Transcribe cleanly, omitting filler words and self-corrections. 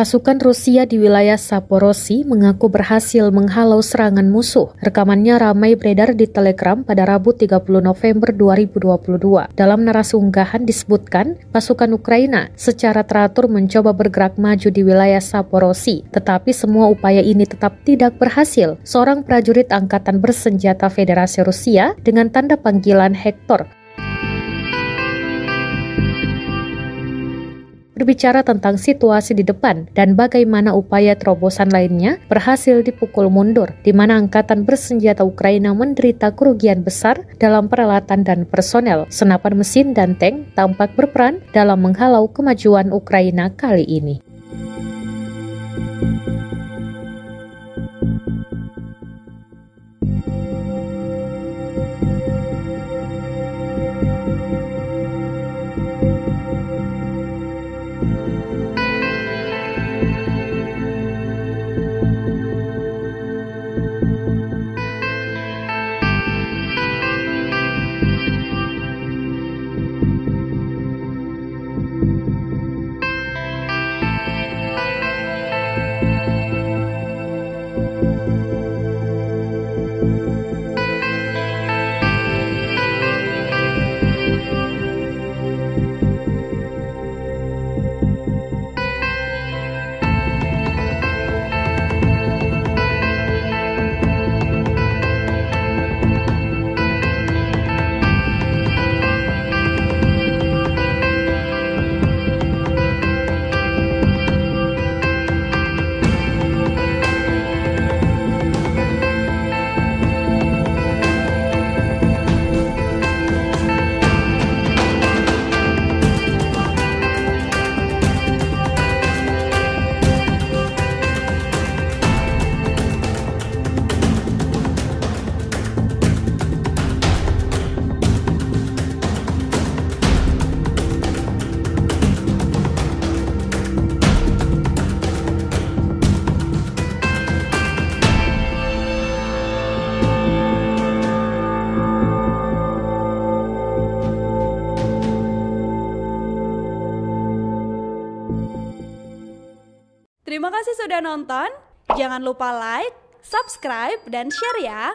Pasukan Rusia di wilayah Zaporozhye mengaku berhasil menghalau serangan musuh. Rekamannya ramai beredar di Telegram pada Rabu 30 November 2022. Dalam narasi unggahan disebutkan, pasukan Ukraina secara teratur mencoba bergerak maju di wilayah Zaporozhye, tetapi semua upaya ini tetap tidak berhasil. Seorang prajurit angkatan bersenjata Federasi Rusia dengan tanda panggilan Hector berbicara tentang situasi di depan dan bagaimana upaya terobosan lainnya berhasil dipukul mundur, di mana angkatan bersenjata Ukraina menderita kerugian besar dalam peralatan dan personel. Senapan mesin dan tank tampak berperan dalam menghalau kemajuan Ukraina kali ini. Terima kasih sudah nonton. Jangan lupa like, subscribe, dan share ya.